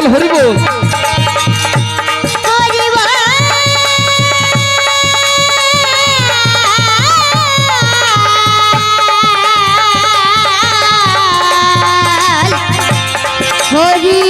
হরি বল হরি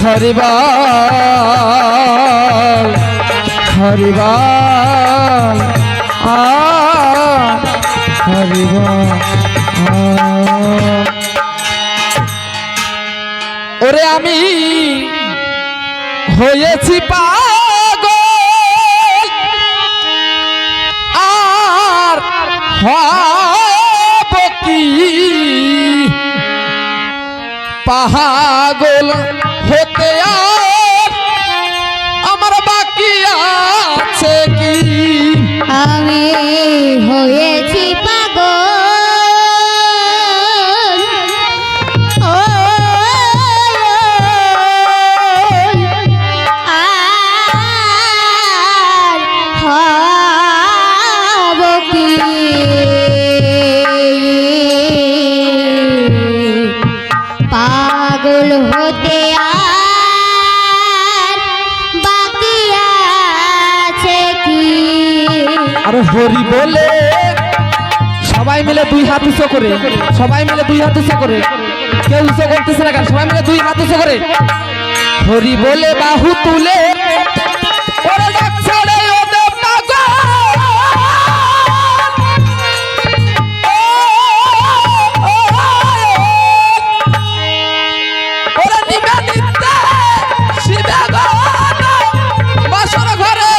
হরিবল হরিবল হরিবল ওরে আমি হয়েছি পাগল আর হব কি পাগল হতে আর আমার বাকি আছে কি আমি হয়েছি পাগল আর হব কি পাগল হতে আর বাকি আছে কি আর হরি বলে সবাই মিলে দুই হাত উঁচু করে সবাই মিলে দুই হাত উঁচু করে কেউ উঁচু করতেছে না কেন সবাই মিলে দুই হাত উঁচু করে হরি বলে বাহু তুলে ওরে ডাকছে রে ওদের পাগল ওরে নিবেদিতে শিবে গান বাসর ঘরে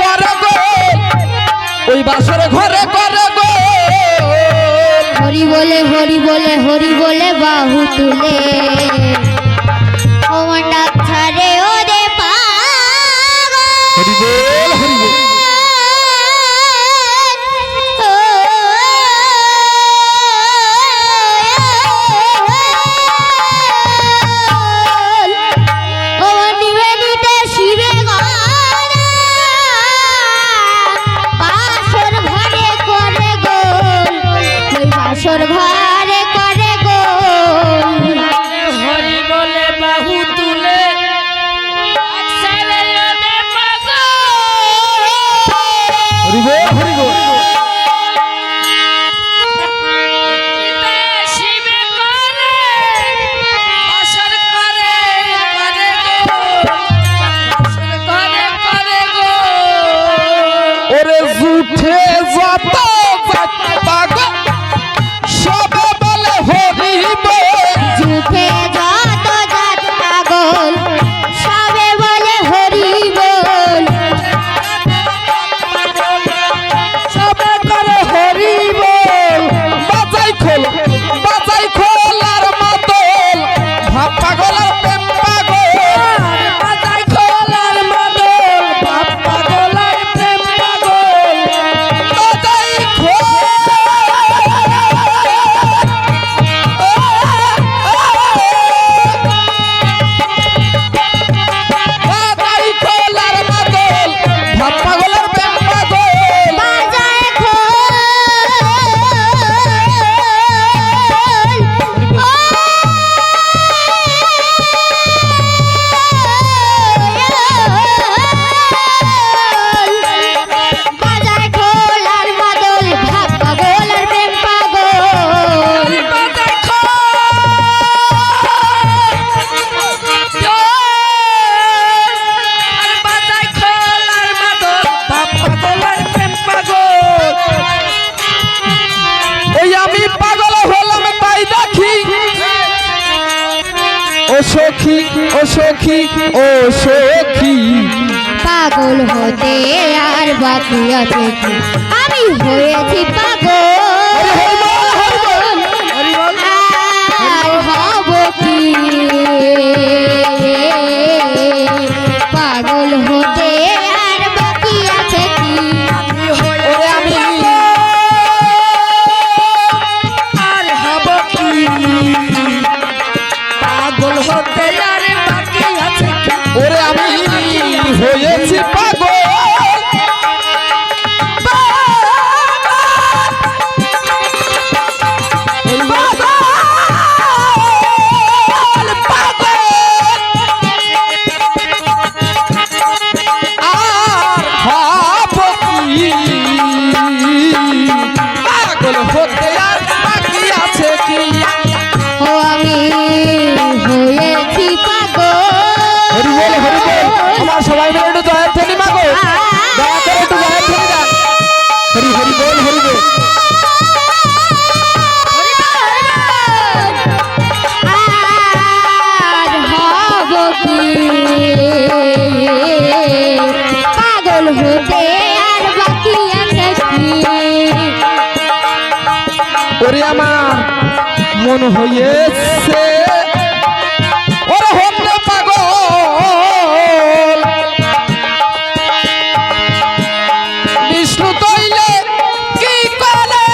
করে গো ওই বাসর ঘরে করে গো হরি বলে বাহু তুলে ওমন ডাকছারে ওরে পাগল হরি বল হরি বল ওমন নিবেদিতে শিবে গান বাসর ঘরে করে গোল ওই বাসর ঘরে করে গোল সখী ও সখী ও সখী পাগল হতে আর বাকি আছে কি আমি হয়েছি পাগল আর হব কি পাগল হতে আর বাকি আছে কি ওরে আমি আর হব কি পাগল হতে আর বাকি আছে কি ওরে আমি হয়েছি পাগল পাগল হতে আর বাকি আছে কি ও আমি হয়েছি পাগল হরি বল আমার সবাই মিলে একটু দয়ার থেনি মাগো দয়া করে একটু দয়ার থেনি দান হরি হরি বল আর হব কি পাগল হতে আর বাকি আছে কি ওরে আমার মন হয়েছে ওরে হতে পাগল বিষ্ণু তৈলে কি করে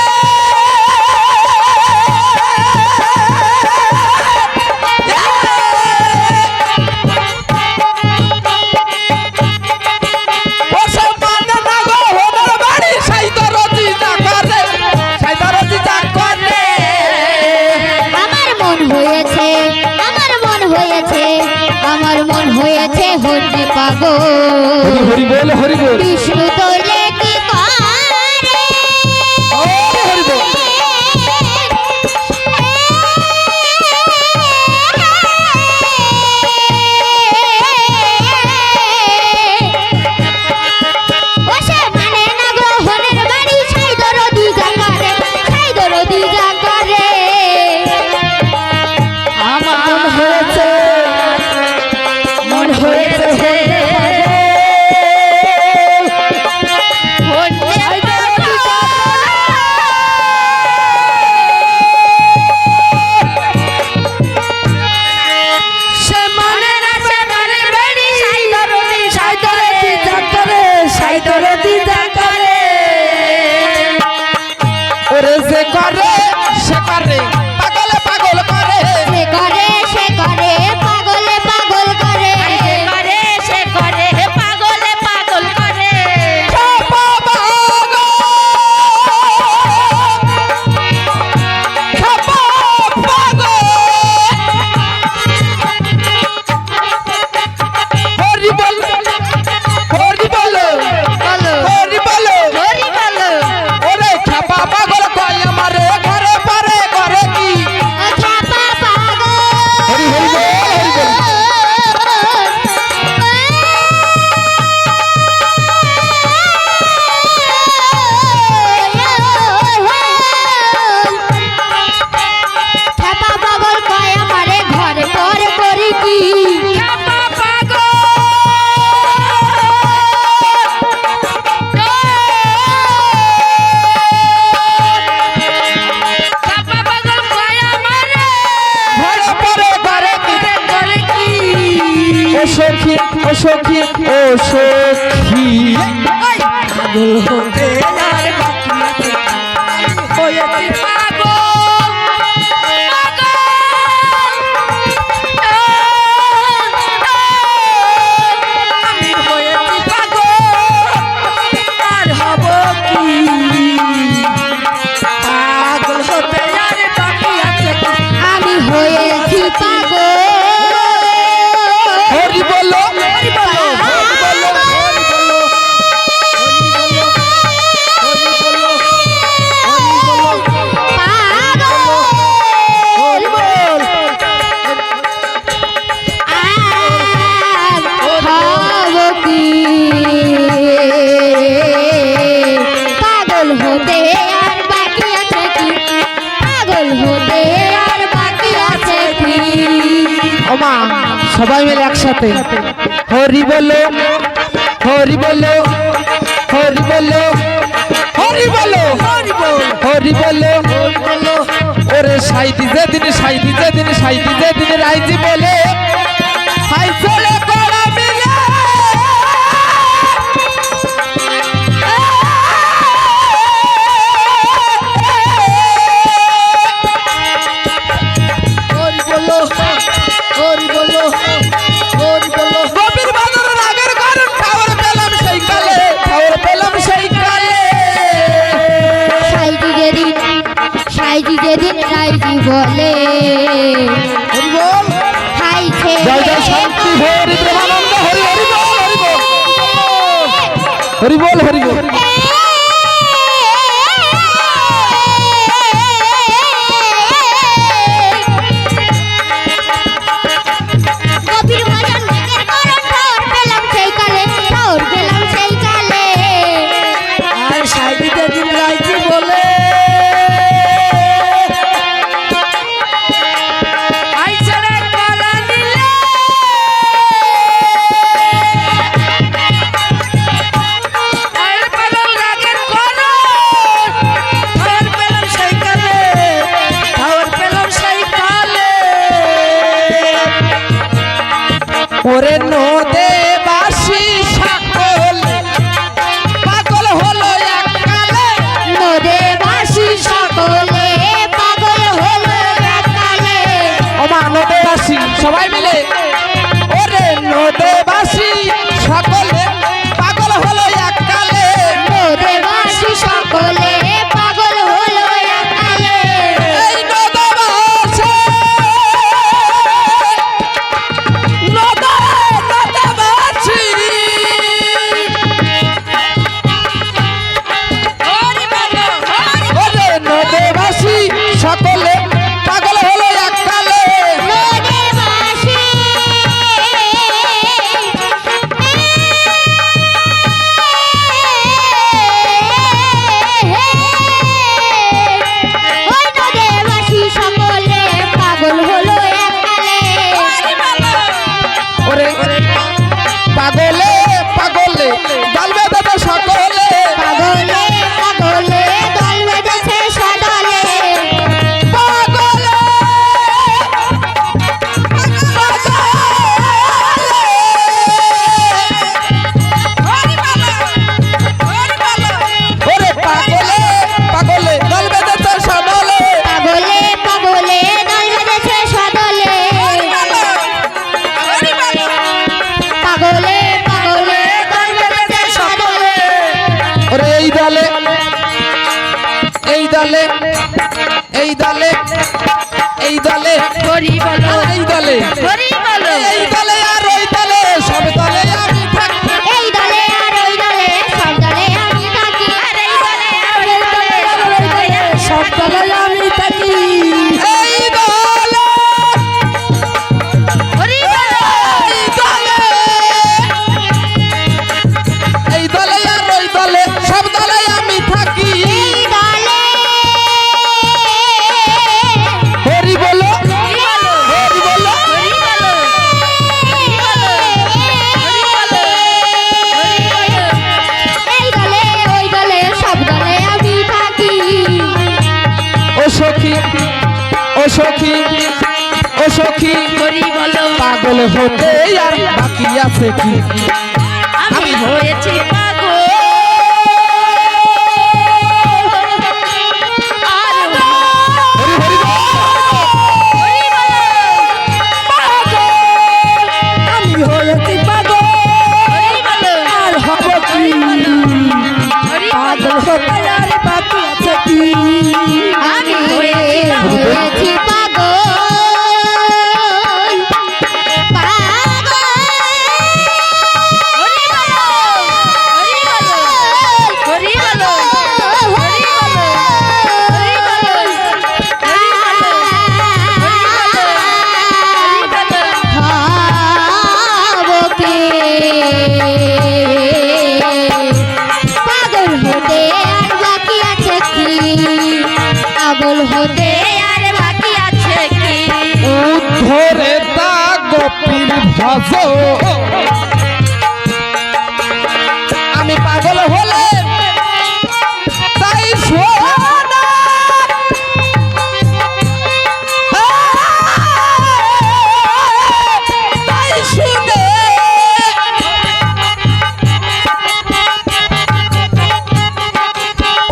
ও সব মানে না গো ওদের বাড়ি সাইদরতি যা করে সাইদরতি যা করে আমার মন হয়েছে হতে পাগল হরি হরি বল বিষ্ণু তোলে কি করে হরি বল ও সে মানে না গ্রহণের বাড়ি ছাই দরদি যা করে আমার মন হয়েছে সে মানে না সে মানে বেড়ি সাইদরতি যা করে সাইদরতি যা করে ওরে যে করে সে করে পাগল পাগল করে সে করে পাগলে পাগল করে সে করে পাগলে পাগল করে হরি বল হরি বল হরি বল হরি বলো ওরে ছাপা পাগল কয় আমারে ঘরে পারে করে কি ছাপা পাগল হরি হরি বল ছাপা পাগল কয় আমারে ঘরে পরে করি কি ছাপা পাগল ছাপা পাগল কয় আমারে ঘরে পারে করে কি করে কি ও সখী ও সখী ও সখী পাগল হতে আর বাকি আছে হয়েছে পাগল আমি হয়েছি পাগল আর হব কি পাগল হতে আর বাকি আছে আমি হয়েছি পাগল হরি বল হরি বলো হরি বলো হরি বলো হরি বলো সবাই মিলে একসাথে হরি বলো হরি বলো হরি বলো হরি বলো হরি বলো ওরে সাইদি যেদিন সাইদি যেদিন সাইদি যেদিন রাইজি বলে হাই চলে করা মিলে গোপীর বাদর রাগের কারণ খাওয়ার পেলাম সেই কালে খাওয়ার পেলাম সেই কালে সাইজি যেদিন রাইজি বলে হাইছে জয় জয় শান্তি হরি ব্রহ্মানন্দ হরি হরি বল হরি বল হরি বল হরি বল গভীর ভজন রাগের কারণ ঠাউর পেলাম সেই কালে ঠাউর পেলাম সেই কালে আর সাইদিতে দিন রাইজি বলে আইছে রে কলা দিলে আর পেলাম রাগের করণ ঠাউর পেলাম সেই কালে ঠাউর পেলাম সেই কালে ওরে নদে বাসি সকল পাগল হলো এককালে নদে বাসি সকলে পাগল হলো এককালে ওমা নদে বাসি সবাই মিলে ওরে নদে বাসি সকলে পাগল হলো এককালে নদে বাসি সকলে পাগল হলো এককালে এই নদে বাসি নদে বাসি ওরে নদে বাসি সকলে পাগল হলো এককালে নদে বাসি ওই নদে বাসি সকলে পাগল হলো এককালে ওরে পাগলে পাগলে দল বেঁধে সকলে পাগলে পাগলে দল বেঁধেছে সদলে পাগলে ওরে পাগলে পাগলে দল বেঁধেছে সকলে পাগলে পাগলে দল বেঁধেছে সদলে পাগলে পাগলে দল বেঁধেছে সদলে ওরে এই দলে এই দলে এই দলে এই দলে হরি বলো এই দলে হরি বলো এই দলে আর ওই দলে সব দলে আমি থাকি এই দলে আর ওই দলে সব দলে আমি থাকি আর এই দলে আর ওই দলে সব তলায় আমি থাকি এই দলে হরি বলো এই দলে এই দলে আর ওই দলে সব দলে আমি থাকি এই দলে হরি বলো হরি বলো হরি বলো হরি বলো হরি বলো হরি বলো হরি বলো এই দলে ওই দলে সব দলে আমি থাকি ও সখী ও সখী ও সখী হরি বলো পাগল হতে আর বাকি আছে কি আমি হয়েছি পাগল আর হরি হরি বল। হরি বলো পাগল আমি হয়েছি পাগল হরি বলো আর হব কি পাগল হতে আর বাকি আছে কি আমি হয়েছি পাগল পাগল হরি বলো ভজ আমি পাগল হলে তাই শোনা তাই শুনে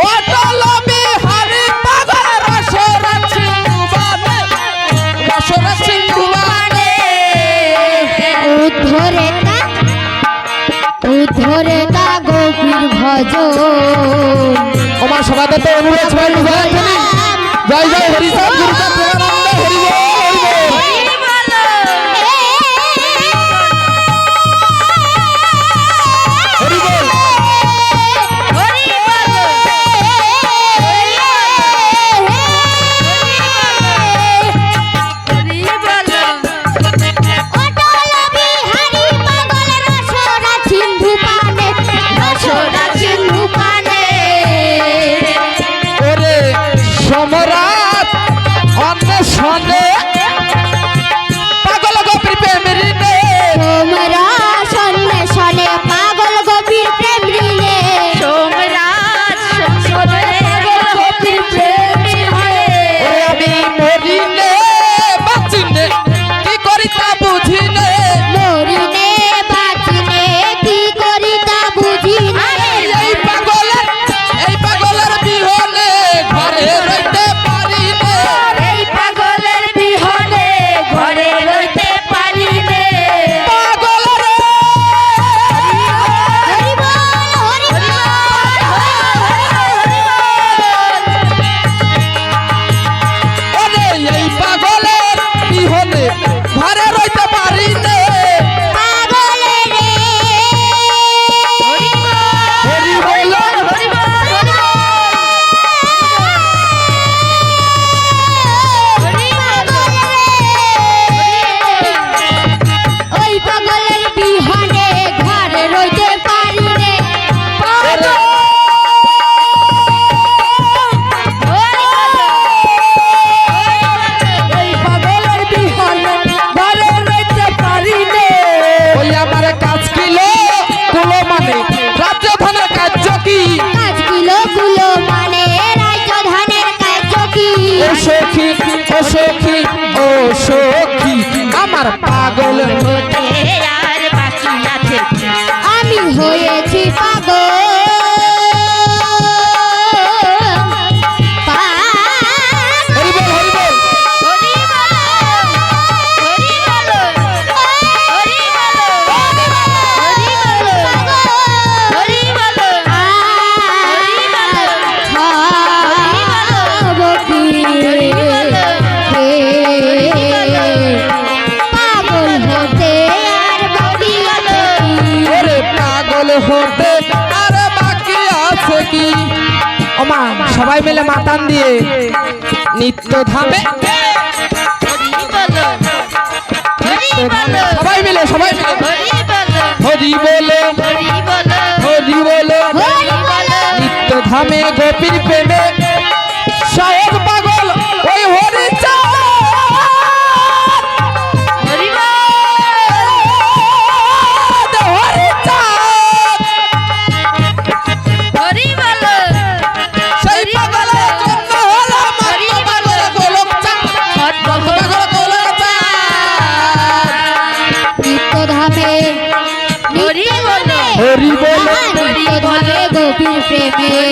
অটল বিহারী পাগল রসরা সিন্ধুবানে রসরা সিন্ধুবানে উদ্ধরে তা গভীর ভজন আমার সবাইকে তো অনুরোধ সবাই জয় জয় জয় হরিচাঁদ গুরুচাঁদ প্রেমানন্দ হরি বল হরি বল ওরে সমরাত অন্বেষণে পাগল গোপীর প্রেমের নে পাগল গভীর প্রেম ঋণে ওরে আমি মরি নে বাঁচি নে কি করি তা বুঝি নে মরিনে বাঁচিনে কি করি তা বুঝি না এই পাগলের বিহনে ঘরে রইতে পারি নে এই পাগলের বিহনে ঘরে রইতে পারি নে পাগল রে হরি বল ওরে এই পাগলের বিহনে ঘরে রইতে পারি নে পাগলে রে হরি বল ওই পাগলের বিহনে ঘরে রইতে পারি রে এই পাগলের বিহনে ঘরে রইতে পারি নে ওই আমার কাজ কিলো কুলো মানে রাজ্যধনের কার্য কি কাজ কিলো কুলো মানে রাজধানের কার্য কি ও সখী ও সখী ও সখী আমার পাগল হতে আর বাকি আছে আমি হয়েছি পাগল হরি বল হরি বল পাগল হতে আর বাকি আছে ওরে পাগল হতে আর বাকি আছে কি ওমা সবাই মিলে মাতান দিয়ে নিত্য ধামে সবাই মিলে হরি বলে হরি বলে নিত্য ধামে গোপীর প্রেমে সহজ পাগল ওই হরি সেই পাগলের জন্য হলো মাত্র পাগল গোলক চাঁদ পাগল গোলক চাঁদ নিত্যধামে হরি বলে নিত্যধামে গভীর প্রেমে